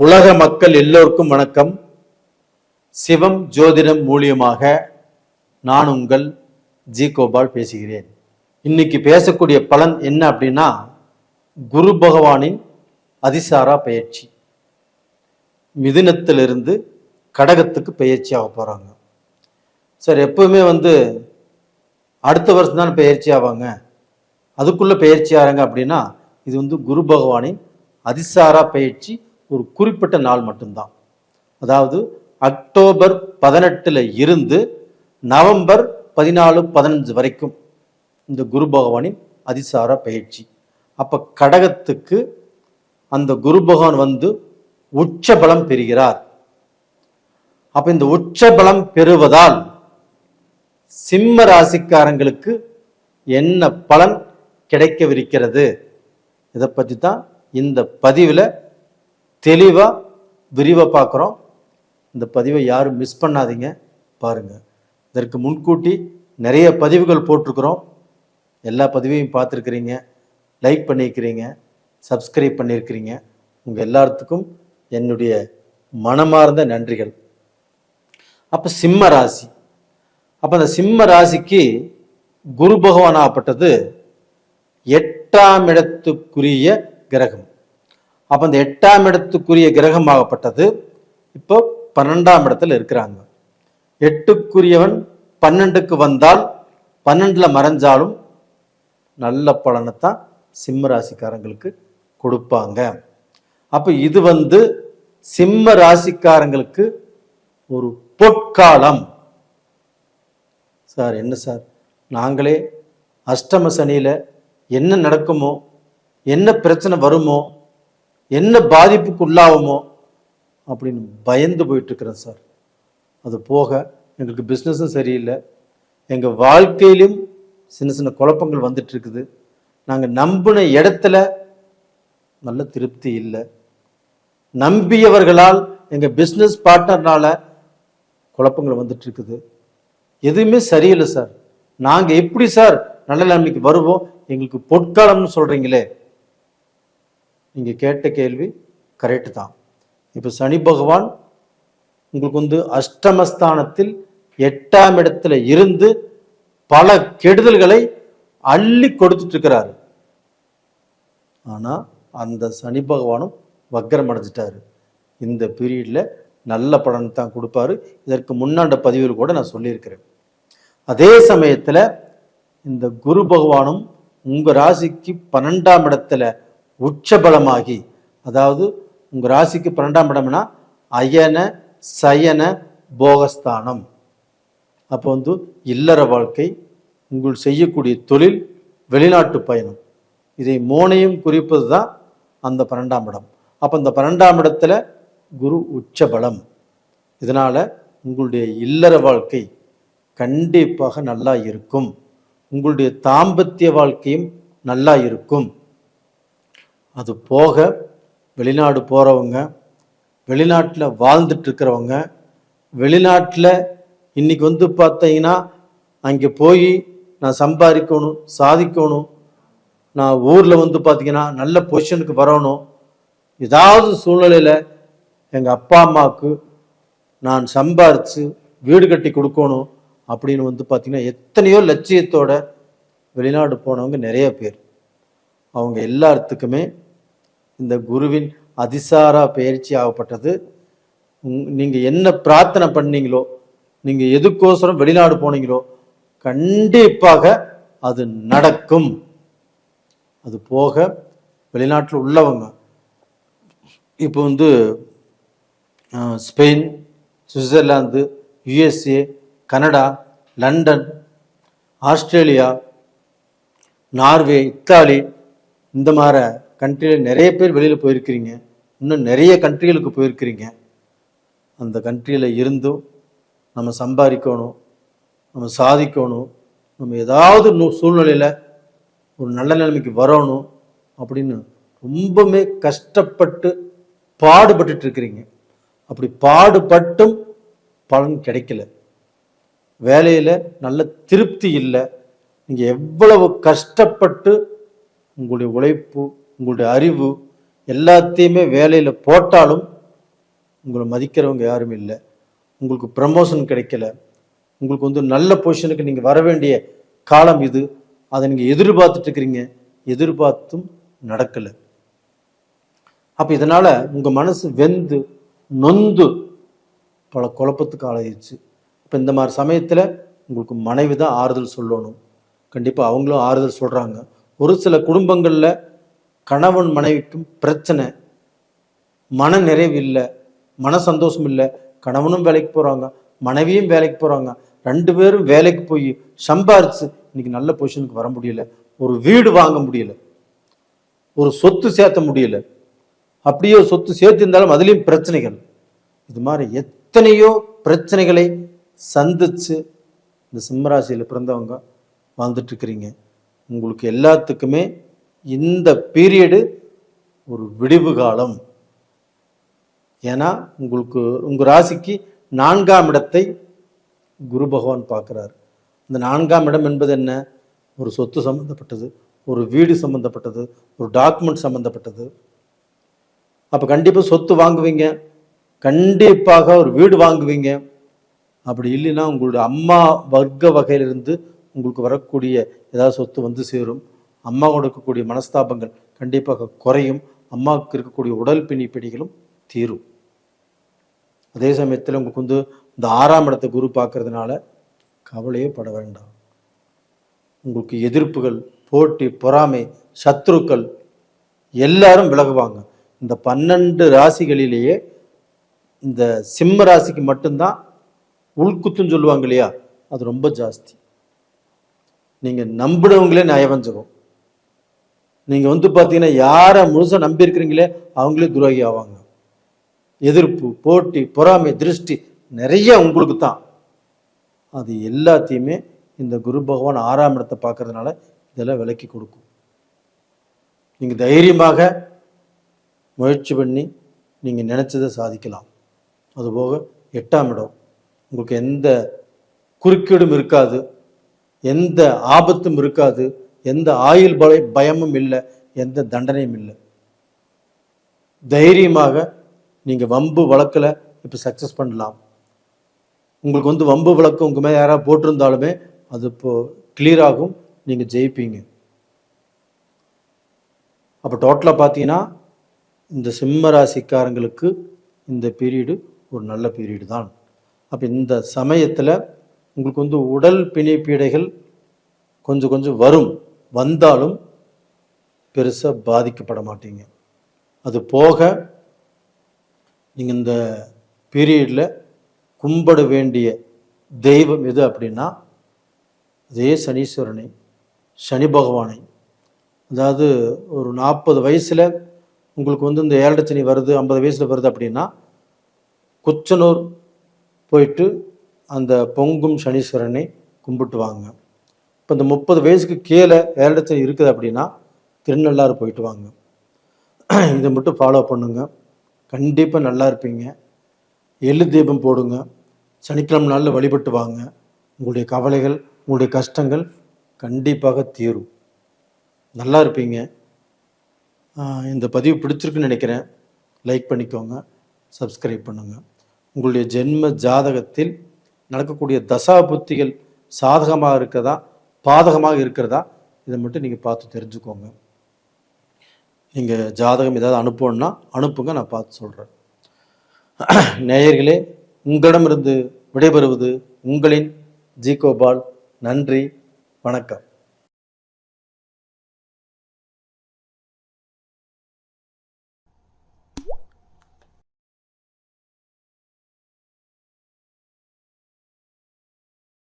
உலக மக்கள் எல்லோருக்கும் வணக்கம். சிவம் ஜோதிடம் மூலியமாக நான் உங்கள் ஜி கோபால் பேசுகிறேன். இன்னைக்கு பேசக்கூடிய பலன் என்ன அப்படின்னா, குரு பகவானின் அதிசாரா பயிற்சி. மிதுனத்திலிருந்து கடகத்துக்கு பயிற்சி ஆக போறாங்க. சார், எப்பவுமே அடுத்த வருஷம் தான் பயிற்சி ஆவாங்க, அதுக்குள்ள பயிற்சி ஆறாங்க அப்படின்னா, இது குரு பகவானின் அதிசாரா பயிற்சி ஒரு குறிப்பிட்ட நாள் மட்டும்தான். அதாவது அக்டோபர் 18 இருந்து நவம்பர் 14-15 வரைக்கும் இந்த குரு பகவானின் அதிசார பயிற்சி. அப்ப கடகத்துக்கு அந்த குரு பகவான் உச்ச பலம் பெறுகிறார். அப்ப இந்த உச்ச பலம் பெறுவதால் சிம்ம ராசிக்காரங்களுக்கு என்ன பலன் கிடைக்கவிருக்கிறது, இதை பற்றி தான் இந்த பதிவில் தெளிவா விரிவா பார்க்குறோம். இந்த பதிவை யாரும் மிஸ் பண்ணாதீங்க, பாருங்க. இதற்கு முன்கூட்டி நிறைய பதிவுகள் போட்டிருக்கிறோம். எல்லா பதிவையும் பார்த்துருக்கிறீங்க, லைக் பண்ணியிருக்கிறீங்க, சப்ஸ்கிரைப் பண்ணியிருக்கிறீங்க. உங்க எல்லாத்துக்கும் என்னுடைய மனமார்ந்த நன்றிகள். அப்ப சிம்ம ராசி, அப்ப அந்த சிம்ம ராசிக்கு குரு பகவான் ஆகப்பட்டது 8ஆம் இடத்துக்குரிய கிரகம். அப்ப அந்த 8ஆம் இடத்துக்குரிய கிரகமாகப்பட்டது இப்போ 12ஆம் இடத்துல இருக்கிறாங்க. 8க்குரியவன் 12க்கு வந்தால் 12ல மறைஞ்சாலும் நல்ல பலனைத்தான் சிம்ம ராசிக்காரங்களுக்கு கொடுப்பாங்க. அப்ப இது சிம்ம ராசிக்காரங்களுக்கு ஒரு பொற்காலம். சார், என்ன சார், நாங்களே அஷ்டம சனியில என்ன நடக்குமோ, என்ன பிரச்சனை வருமோ, என்ன பாதிப்புக்கு உள்ளாகுமோ அப்படின்னு பயந்து போயிட்டு இருக்கிறேன் சார். அது போக எங்களுக்கு பிஸ்னஸும் சரியில்லை, எங்கள் வாழ்க்கையிலும் சின்ன சின்ன குழப்பங்கள் வந்துட்டு இருக்குது. நாங்கள் நம்பின இடத்துல நல்ல திருப்தி இல்லை, நம்பியவர்களால் எங்கள் பிஸ்னஸ் பார்ட்னர்னால குழப்பங்கள் வந்துட்டு இருக்குது. எதுவுமே சரியில்லை சார். நாங்கள் எப்படி சார் நல்ல நிலைமைக்கு வருவோம்? எங்களுக்கு பொற்காலம்னு சொல்றீங்களே. நீங்க கேட்ட கேள்வி கரெக்ட் தான். இப்ப சனி பகவான் உங்களுக்கு அஷ்டமஸ்தானத்தில் 8ஆம் இடத்துல இருந்து பல கெடுதல்களை அள்ளி கொடுத்துட்டு இருக்கிறாரு. ஆனா அந்த சனி பகவானும் வக்ரம் அடைஞ்சிட்டாரு. இந்த பீரியட்ல நல்ல பலன் தான் கொடுப்பாரு. இதற்கு முன்னாண்ட பதிவில் கூட நான் சொல்லியிருக்கிறேன். அதே சமயத்துல இந்த குரு பகவானும் உங்க ராசிக்கு 12ஆம் இடத்துல உச்சபலமாகி, அதாவது உங்க ராசிக்கு 12ஆம் இடம்னா அயன சயன போகஸ்தானம். அப்போ இல்லற வாழ்க்கை, உங்கள் செய்யக்கூடிய தொழில், வெளிநாட்டு பயணம், இதை மூணையும் குறிப்பது தான் அந்த 12ஆம் இடம். அப்ப இந்த 12ஆம் இடத்துல குரு உச்சபலம். இதனால உங்களுடைய இல்லற வாழ்க்கை கண்டிப்பாக நல்லா இருக்கும். உங்களுடைய தாம்பத்திய வாழ்க்கையும் நல்லா இருக்கும். அது போக வெளிநாடு போறவங்க, வெளிநாட்டில் வாழ்ந்துட்டு இருக்கிறவங்க, வெளிநாட்டில் இன்னைக்கு பார்த்தீங்கன்னா அங்கே போய் நான் சம்பாதிக்கணும், சாதிக்கணும், நான் ஊரில் பார்த்தீங்கன்னா நல்ல பொசிஷனுக்கு வரணும், ஏதாவது சூழ்நிலையில் எங்கள் அப்பா அம்மாவுக்கு நான் சம்பாரித்து வீடு கட்டி கொடுக்கணும் அப்படின்னு பார்த்தீங்கன்னா எத்தனையோ லட்சியத்தோட வெளிநாடு போனவங்க நிறைய பேர். அவங்க எல்லாத்துக்குமே இந்த குருவின் அதிசாரா பயிற்சி ஆகப்பட்டது. நீங்க என்ன பிரார்த்தனை பண்ணீங்களோ, நீங்க எதுக்கோசரம் வெளிநாடு போனீங்களோ, கண்டிப்பாக அது நடக்கும். அது போக வெளிநாட்டில் உள்ளவங்க இப்போ Spain, Switzerland, USA, Canada, London, Australia, Norway, Italy, இந்த மாதிரி கண்ட்ரியில் நிறைய பேர் வெளியில் போயிருக்கிறீங்க. இன்னும் நிறைய கண்ட்ரிகளுக்கு போயிருக்கிறீங்க. அந்த கண்ட்ரியில் இருந்தும் நம்ம சம்பாதிக்கணும், நம்ம சாதிக்கணும், நம்ம ஏதாவது சூழ்நிலையில் ஒரு நல்ல நிலைமைக்கு வரணும் அப்படின்னு ரொம்பவுமே கஷ்டப்பட்டு பாடுபட்டு இருக்கிறீங்க. அப்படி பாடுபட்டும் பலன் கிடைக்கல, வேலையில் நல்ல திருப்தி இல்லை. நீங்கள் எவ்வளவு கஷ்டப்பட்டு உங்களுடைய உழைப்பு, உங்களுடைய அறிவு எல்லாத்தையுமே வேலையில் போட்டாலும் உங்களை மதிக்கிறவங்க யாரும் இல்லை, உங்களுக்கு ப்ரமோஷன் கிடைக்கல, உங்களுக்கு நல்ல பொசிஷனுக்கு நீங்கள் வர வேண்டிய காலம் இது, அதை நீங்கள் எதிர்பார்த்துட்டு இருக்கிறீங்க, எதிர்பார்த்தும் நடக்கலை. அப்போ இதனால் உங்கள் மனசு வெந்து நொந்து பல குழப்பத்துக்கு ஆளாயிடுச்சு. இப்போ இந்த மாதிரி சமயத்தில் உங்களுக்கு மனைவி தான் ஆறுதல் சொல்லணும். கண்டிப்பாக அவங்களும் ஆறுதல் சொல்கிறாங்க. ஒரு சில குடும்பங்களில் கணவன் மனைவிக்கும் பிரச்சனை, மன நிறைவு இல்லை, மன சந்தோஷம் இல்லை. கணவனும் வேலைக்கு போகிறாங்க, மனைவியும் வேலைக்கு போகிறாங்க, 2 பேரும் வேலைக்கு போய் சம்பாரிச்சு இன்னைக்கு நல்ல பொசிஷனுக்கு வர முடியல, ஒரு வீடு வாங்க முடியல, ஒரு சொத்து சேர்த்த முடியல. அப்படியே சொத்து சேர்த்திருந்தாலும் அதுலேயும் பிரச்சனைகள். இது மாதிரி எத்தனையோ பிரச்சனைகளை சந்திச்சு இந்த சிம்மராசியில் பிறந்தவங்க வாழ்ந்துட்டு இருக்கிறீங்க. உங்களுக்கு எல்லாத்துக்குமே இந்த பீரியடு ஒரு விடிவு காலம். ஏன்னா உங்களுக்கு உங்கள் ராசிக்கு 4ஆம் இடத்தை குரு பகவான் பார்க்குறாரு. இந்த 4ஆம் இடம் என்பது என்ன? ஒரு சொத்து சம்மந்தப்பட்டது, ஒரு வீடு சம்மந்தப்பட்டது, ஒரு டாக்குமெண்ட் சம்மந்தப்பட்டது. அப்போ கண்டிப்பாக சொத்து வாங்குவீங்க, கண்டிப்பாக ஒரு வீடு வாங்குவீங்க. அப்படி இல்லைன்னா உங்களுடைய அம்மா வர்க்க வகையிலிருந்து உங்களுக்கு வரக்கூடிய ஏதாவது சொத்து சேரும். அம்மா கொடுக்கக்கூடிய மனஸ்தாபங்கள் கண்டிப்பாக குறையும். அம்மாவுக்கு இருக்கக்கூடிய உடல் பிணிப்பிடிகளும் தீரும். அதே சமயத்தில் உங்களுக்கு இந்த 6ஆம் இடத்தை குரு பார்க்கறதுனால கவலையே பட வேண்டாம். உங்களுக்கு எதிர்ப்புகள், போட்டி, பொறாமை, சத்ருக்கள் எல்லாரும் விலகுவாங்க. இந்த 12 ராசிகளிலேயே இந்த சிம்ம ராசிக்கு மட்டும்தான் உள்குத்துன்னு சொல்லுவாங்க இல்லையா, அது ரொம்ப ஜாஸ்தி. நீங்க நம்பினவங்களே நயவஞ்சகம். நீங்க பார்த்தீங்கன்னா யாரை முழுசா நம்பி இருக்கிறீங்களே அவங்களே துரோகி ஆவாங்க. எதிர்ப்பு, போட்டி, பொறாமை, திருஷ்டி நிறைய உங்களுக்கு தான். அது எல்லாத்தையுமே இந்த குரு பகவான் 6ஆம் இடத்தை பார்க்கறதுனால இதெல்லாம் விலக்கி கொடுக்கும். நீங்க தைரியமாக முயற்சி பண்ணி நீங்க நினைச்சதை சாதிக்கலாம். அதுபோக 8ஆம் இடம் உங்களுக்கு எந்த குறுக்கீடும் இருக்காது, எந்த ஆபத்தும் இருக்காது, எந்த ஆயுள் பயமும் இல்லை, எந்த தண்டனையும் இல்லை. தைரியமாக நீங்க வம்பு வழக்கில் இப்போ சக்சஸ் பண்ணலாம். உங்களுக்கு வம்பு வழக்கு உங்க மேலே யாராவது போட்டிருந்தாலுமே அது இப்போ கிளியர் ஆகும், நீங்க ஜெயிப்பீங்க. அப்போ டோட்டலாக பார்த்தீங்கன்னா இந்த சிம்ம ராசிக்காரங்களுக்கு இந்த பீரியடு ஒரு நல்ல பீரியடு தான். அப்போ இந்த சமயத்தில் உங்களுக்கு உடல் பிணிப்பீடைகள் கொஞ்சம் கொஞ்சம் வந்தாலும் பெருசாக பாதிக்கப்பட மாட்டீங்க. அது போக நீங்கள் இந்த பீரியடில் கும்பிட வேண்டிய தெய்வம் எது அப்படின்னா அதே சனீஸ்வரனை, சனி பகவானை. அதாவது ஒரு 40 வயசில் உங்களுக்கு இந்த 7 சனி வருது, 50 வயசில் வருது அப்படின்னா குச்சனூர் போயிட்டு அந்த பொங்கும் சனீஸ்வரனை கும்பிட்டு வாங்க. இப்போ இந்த 30 வயசுக்கு கீழே 7 சனி இருக்குது அப்படின்னா திருநள்ளாறு போயிட்டு வாங்க. இதை மட்டும் ஃபாலோ பண்ணுங்க, கண்டிப்பாக நல்லா இருப்பீங்க. எள்ளு தீபம் போடுங்க, சனிக்கிழமை நாளில் வழிபட்டு வாங்க. உங்களுடைய கவலைகள், உங்களுடைய கஷ்டங்கள் கண்டிப்பாக தீரும், நல்லா இருப்பீங்க. இந்த பதிவு பிடிச்சிருக்குன்னு நினைக்கிறேன். லைக் பண்ணிக்கோங்க, சப்ஸ்கிரைப் பண்ணுங்கள். உங்களுடைய ஜென்ம ஜாதகத்தில் நடக்கக்கூடிய தசா புத்திகள் சாதகமாக இருக்கிறதா பாதகமாக இருக்கிறதா இதை மட்டும் நீங்கள் பார்த்து தெரிஞ்சுக்கோங்க. நீங்கள் ஜாதகம் ஏதாவது அனுப்பணும்னா அனுப்புங்க, நான் பார்த்து சொல்கிறேன். நேயர்களே, உங்களிடமிருந்து விடைபெறுவது உங்களின் ஜி கோபால். நன்றி, வணக்கம்.